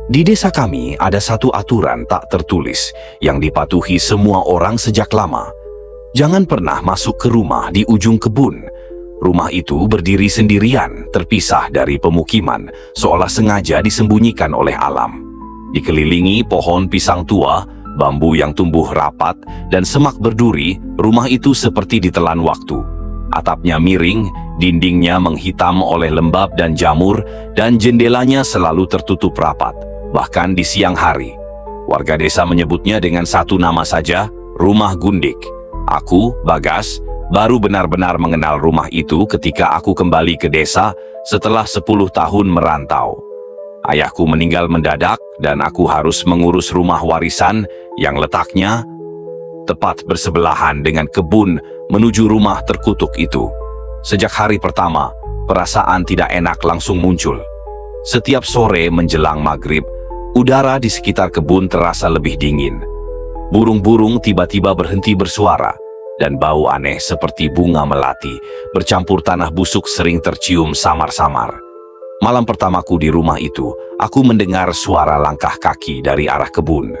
Di desa kami ada satu aturan tak tertulis yang dipatuhi semua orang sejak lama. Jangan pernah masuk ke rumah di ujung kebun. Rumah itu berdiri sendirian, terpisah dari pemukiman, seolah sengaja disembunyikan oleh alam. Dikelilingi pohon pisang tua, bambu yang tumbuh rapat, dan semak berduri, rumah itu seperti ditelan waktu. Atapnya miring, dindingnya menghitam oleh lembab dan jamur, dan jendelanya selalu tertutup rapat, bahkan di siang hari. Warga desa menyebutnya dengan satu nama saja, Rumah Gundik. Aku, Bagas, baru benar-benar mengenal rumah itu ketika aku kembali ke desa setelah 10 tahun merantau. Ayahku meninggal mendadak dan aku harus mengurus rumah warisan yang letaknya tepat bersebelahan dengan kebun menuju rumah terkutuk itu. Sejak hari pertama, perasaan tidak enak langsung muncul. Setiap sore menjelang maghrib, udara di sekitar kebun terasa lebih dingin. Burung-burung tiba-tiba berhenti bersuara, dan bau aneh seperti bunga melati bercampur tanah busuk sering tercium samar-samar. Malam pertamaku di rumah itu, aku mendengar suara langkah kaki dari arah kebun.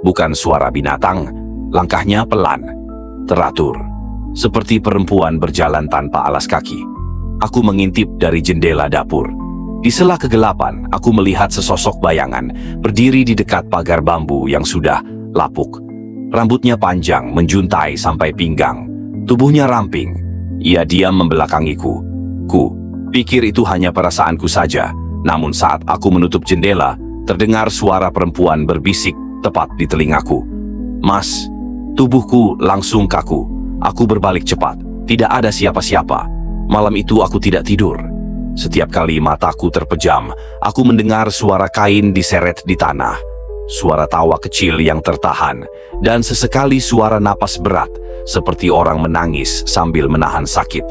Bukan suara binatang, langkahnya pelan, teratur, seperti perempuan berjalan tanpa alas kaki. Aku mengintip dari jendela dapur. Di sela kegelapan, aku melihat sesosok bayangan berdiri di dekat pagar bambu yang sudah lapuk. Rambutnya panjang, menjuntai sampai pinggang. Tubuhnya ramping. Ia diam membelakangiku. Ku pikir itu hanya perasaanku saja. Namun saat aku menutup jendela, terdengar suara perempuan berbisik tepat di telingaku. "Mas." Tubuhku langsung kaku. Aku berbalik cepat. Tidak ada siapa-siapa. Malam itu aku tidak tidur. Setiap kali mataku terpejam, aku mendengar suara kain diseret di tanah. Suara tawa kecil yang tertahan, dan sesekali suara napas berat, seperti orang menangis sambil menahan sakit.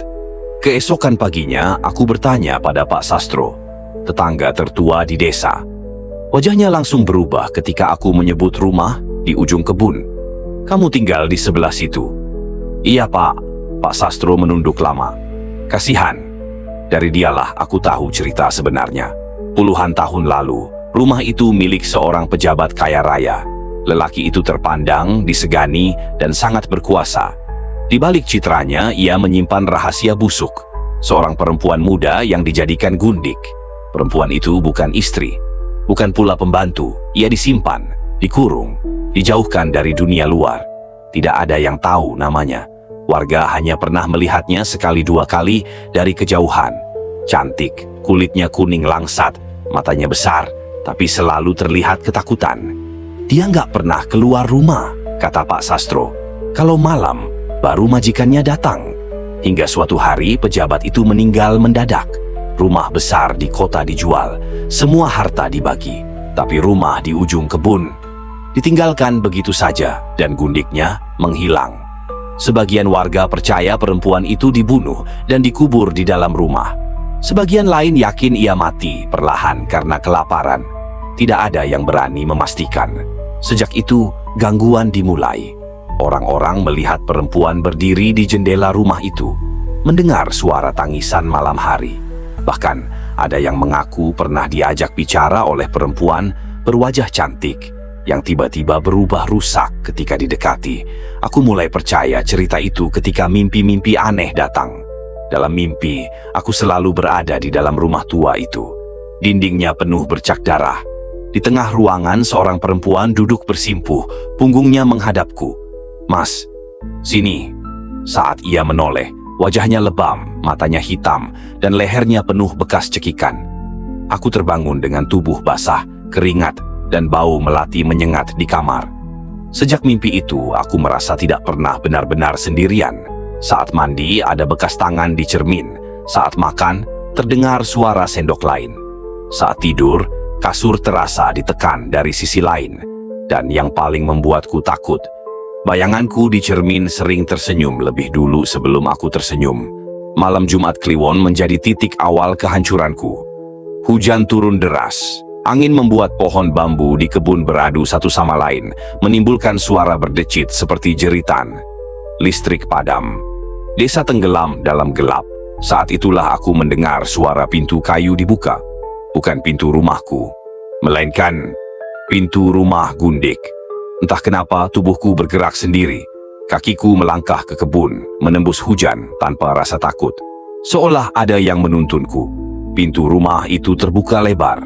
Keesokan paginya, aku bertanya pada Pak Sastro, tetangga tertua di desa. Wajahnya langsung berubah ketika aku menyebut rumah di ujung kebun. "Kamu tinggal di sebelah situ?" "Iya, Pak." Pak Sastro menunduk lama. Kasihan. Dari dialah aku tahu cerita sebenarnya. Puluhan tahun lalu, rumah itu milik seorang pejabat kaya raya. Lelaki itu terpandang, disegani, dan sangat berkuasa. Di balik citranya, ia menyimpan rahasia busuk. Seorang perempuan muda yang dijadikan gundik. Perempuan itu bukan istri, bukan pula pembantu. Ia disimpan, dikurung, dijauhkan dari dunia luar. Tidak ada yang tahu namanya. Warga hanya pernah melihatnya sekali dua kali dari kejauhan. Cantik, kulitnya kuning langsat, matanya besar, tapi selalu terlihat ketakutan. "Dia nggak pernah keluar rumah," kata Pak Sastro. "Kalau malam, baru majikannya datang." Hingga suatu hari pejabat itu meninggal mendadak. Rumah besar di kota dijual, semua harta dibagi, tapi rumah di ujung kebun ditinggalkan begitu saja dan gundiknya menghilang. Sebagian warga percaya perempuan itu dibunuh dan dikubur di dalam rumah. Sebagian lain yakin ia mati perlahan karena kelaparan. Tidak ada yang berani memastikan. Sejak itu, gangguan dimulai. Orang-orang melihat perempuan berdiri di jendela rumah itu, mendengar suara tangisan malam hari. Bahkan, ada yang mengaku pernah diajak bicara oleh perempuan berwajah cantik yang tiba-tiba berubah rusak ketika didekati. Aku mulai percaya cerita itu ketika mimpi-mimpi aneh datang. Dalam mimpi, aku selalu berada di dalam rumah tua itu. Dindingnya penuh bercak darah. Di tengah ruangan, seorang perempuan duduk bersimpuh, punggungnya menghadapku. "Mas, sini." Saat ia menoleh, wajahnya lebam, matanya hitam, dan lehernya penuh bekas cekikan. Aku terbangun dengan tubuh basah, keringat, dan bau melati menyengat di kamar. Sejak mimpi itu, aku merasa tidak pernah benar-benar sendirian. Saat mandi, ada bekas tangan di cermin. Saat makan, terdengar suara sendok lain. Saat tidur, kasur terasa ditekan dari sisi lain. Dan yang paling membuatku takut, bayanganku di cermin sering tersenyum lebih dulu sebelum aku tersenyum. Malam Jumat Kliwon menjadi titik awal kehancuranku. Hujan turun deras. Angin membuat pohon bambu di kebun beradu satu sama lain, menimbulkan suara berdecit seperti jeritan. Listrik padam. Desa tenggelam dalam gelap. Saat itulah aku mendengar suara pintu kayu dibuka. Bukan pintu rumahku. melainkan pintu rumah Gundik. Entah kenapa tubuhku bergerak sendiri. Kakiku melangkah ke kebun, menembus hujan tanpa rasa takut. Seolah ada yang menuntunku. Pintu rumah itu terbuka lebar.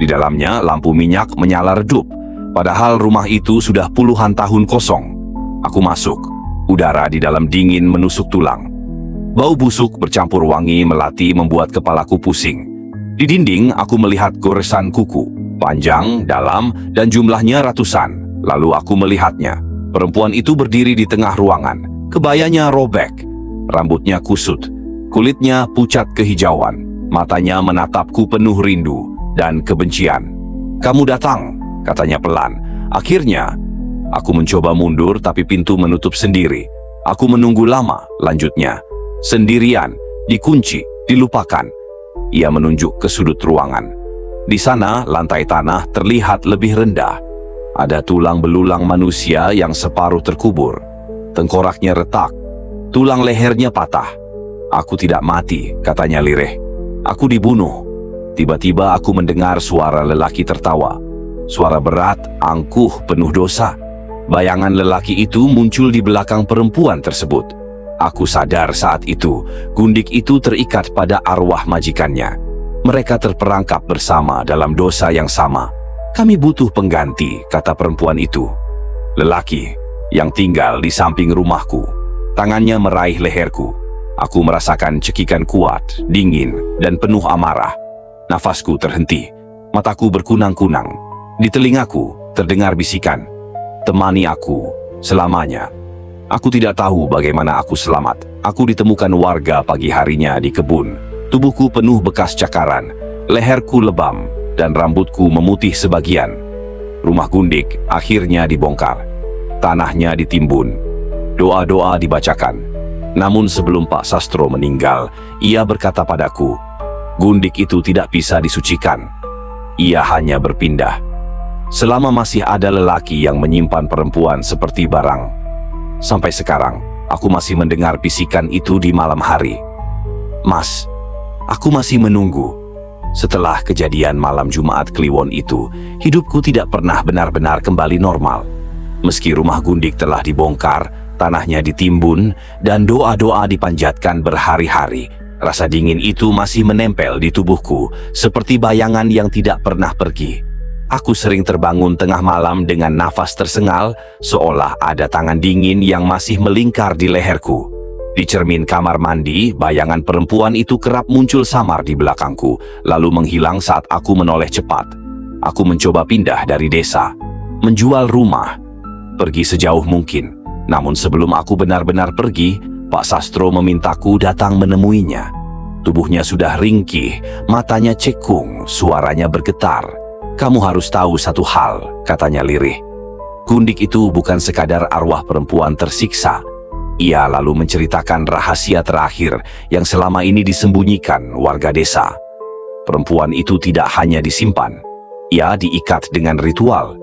Di dalamnya lampu minyak menyala redup. Padahal rumah itu sudah puluhan tahun kosong. Aku masuk. Udara di dalam dingin menusuk tulang. Bau busuk bercampur wangi melati membuat kepalaku pusing. Di dinding aku melihat goresan kuku. Panjang, dalam, dan jumlahnya ratusan. Lalu aku melihatnya. Perempuan itu berdiri di tengah ruangan. Kebayanya robek. Rambutnya kusut. Kulitnya pucat kehijauan. Matanya menatapku penuh rindu dan kebencian. "Kamu datang," katanya pelan. Akhirnya, aku mencoba mundur tapi pintu menutup sendiri. Aku menunggu lama, lanjutnya. Sendirian, dikunci, dilupakan. Ia menunjuk ke sudut ruangan. Di sana, lantai tanah terlihat lebih rendah. Ada tulang belulang manusia yang separuh terkubur. Tengkoraknya retak. Tulang lehernya patah. "Aku tidak mati," katanya lirih. "Aku dibunuh." Tiba-tiba aku mendengar suara lelaki tertawa. Suara berat, angkuh, penuh dosa. Bayangan lelaki itu muncul di belakang perempuan tersebut. Aku sadar saat itu, Gundik itu terikat pada arwah majikannya. Mereka terperangkap bersama dalam dosa yang sama. "Kami butuh pengganti," kata perempuan itu. Lelaki yang tinggal di samping rumahku. Tangannya meraih leherku. Aku merasakan cekikan kuat, dingin, dan penuh amarah. Nafasku terhenti. Mataku berkunang-kunang. Di telingaku terdengar bisikan, "Temani aku selamanya." Aku tidak tahu bagaimana aku selamat. Aku ditemukan warga pagi harinya di kebun. Tubuhku penuh bekas cakaran, leherku lebam, dan rambutku memutih sebagian. Rumah Gundik akhirnya dibongkar. Tanahnya ditimbun. Doa-doa dibacakan. Namun sebelum Pak Sastro meninggal, ia berkata padaku, "Gundik itu tidak bisa disucikan. Ia hanya berpindah. Selama masih ada lelaki yang menyimpan perempuan seperti barang." Sampai sekarang, aku masih mendengar bisikan itu di malam hari. "Mas, aku masih menunggu." Setelah kejadian malam Jumat Kliwon itu, hidupku tidak pernah benar-benar kembali normal. Meski rumah Gundik telah dibongkar, tanahnya ditimbun, dan doa-doa dipanjatkan berhari-hari, rasa dingin itu masih menempel di tubuhku, seperti bayangan yang tidak pernah pergi. Aku sering terbangun tengah malam dengan nafas tersengal, seolah ada tangan dingin yang masih melingkar di leherku. Di cermin kamar mandi, bayangan perempuan itu kerap muncul samar di belakangku, lalu menghilang saat aku menoleh cepat. Aku mencoba pindah dari desa, menjual rumah, pergi sejauh mungkin. Namun sebelum aku benar-benar pergi, Pak Sastro memintaku datang menemuinya. Tubuhnya sudah ringkih, matanya cekung, suaranya bergetar. "Kamu harus tahu satu hal," katanya lirih. "Gundik itu bukan sekadar arwah perempuan tersiksa." Ia lalu menceritakan rahasia terakhir yang selama ini disembunyikan warga desa. Perempuan itu tidak hanya disimpan, ia diikat dengan ritual.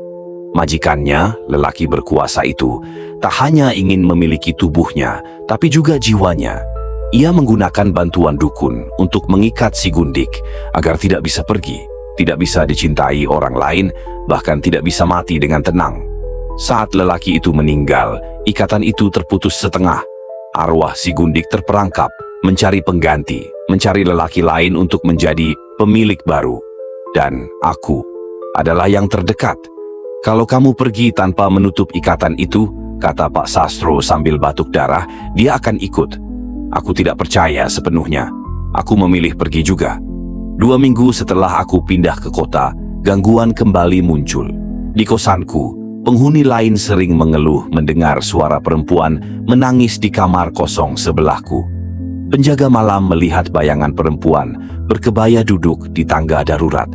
Majikannya, lelaki berkuasa itu, tak hanya ingin memiliki tubuhnya, tapi juga jiwanya. Ia menggunakan bantuan dukun untuk mengikat si Gundik agar tidak bisa pergi, tidak bisa dicintai orang lain, bahkan tidak bisa mati dengan tenang. Saat lelaki itu meninggal, ikatan itu terputus setengah. Arwah si Gundik terperangkap, mencari pengganti, mencari lelaki lain untuk menjadi pemilik baru. Dan aku adalah yang terdekat. "Kalau kamu pergi tanpa menutup ikatan itu," kata Pak Sastro sambil batuk darah, "dia akan ikut." Aku tidak percaya sepenuhnya. Aku memilih pergi juga. 2 minggu setelah aku pindah ke kota, gangguan kembali muncul. Di kosanku, penghuni lain sering mengeluh mendengar suara perempuan menangis di kamar kosong sebelahku. Penjaga malam melihat bayangan perempuan berkebaya duduk di tangga darurat.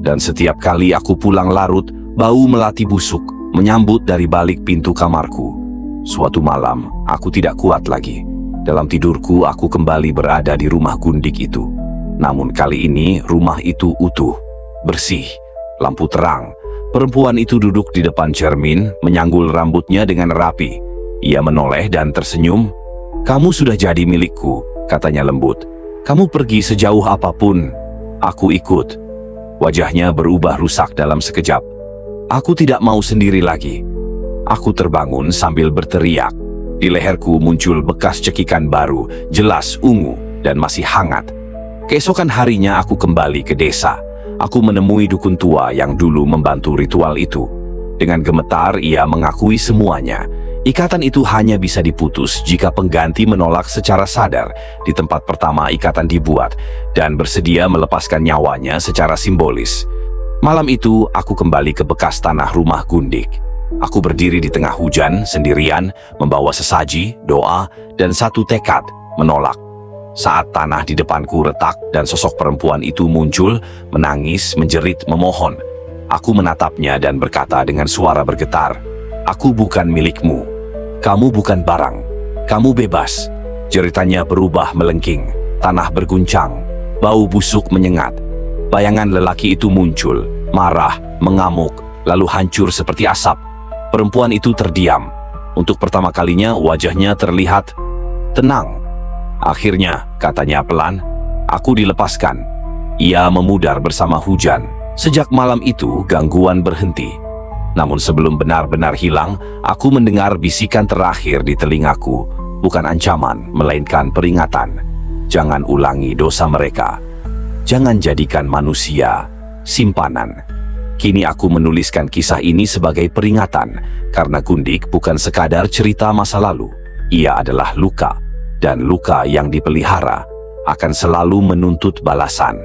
Dan setiap kali aku pulang larut, bau melati busuk menyambut dari balik pintu kamarku. Suatu malam, aku tidak kuat lagi. Dalam tidurku, aku kembali berada di rumah Gundik itu. Namun kali ini, rumah itu utuh, bersih, lampu terang. Perempuan itu duduk di depan cermin, menyanggul rambutnya dengan rapi. Ia menoleh dan tersenyum. "Kamu sudah jadi milikku," katanya lembut. "Kamu pergi sejauh apapun, aku ikut." Wajahnya berubah rusak dalam sekejap. Aku tidak mau sendiri lagi. Aku terbangun sambil berteriak. Di leherku muncul bekas cekikan baru, jelas ungu dan masih hangat. Keesokan harinya aku kembali ke desa. Aku menemui dukun tua yang dulu membantu ritual itu. Dengan gemetar ia mengakui semuanya. Ikatan itu hanya bisa diputus jika pengganti menolak secara sadar di tempat pertama ikatan dibuat dan bersedia melepaskan nyawanya secara simbolis. Malam itu aku kembali ke bekas tanah rumah Gundik. Aku berdiri di tengah hujan sendirian, membawa sesaji, doa, dan satu tekad menolak. Saat tanah di depanku retak dan sosok perempuan itu muncul, menangis, menjerit, memohon. Aku menatapnya dan berkata dengan suara bergetar, "Aku bukan milikmu. Kamu bukan barang. Kamu bebas." Jeritannya berubah melengking. Tanah berguncang. Bau busuk menyengat. Bayangan lelaki itu muncul, marah, mengamuk, lalu hancur seperti asap. Perempuan itu terdiam. Untuk pertama kalinya wajahnya terlihat tenang. "Akhirnya," katanya pelan, "aku dilepaskan." Ia memudar bersama hujan. Sejak malam itu gangguan berhenti. Namun sebelum benar-benar hilang, aku mendengar bisikan terakhir di telingaku. Bukan ancaman, melainkan peringatan. Jangan ulangi dosa mereka. Jangan jadikan manusia simpanan. Kini aku menuliskan kisah ini sebagai peringatan, karena Gundik bukan sekadar cerita masa lalu. Ia adalah luka, dan luka yang dipelihara akan selalu menuntut balasan.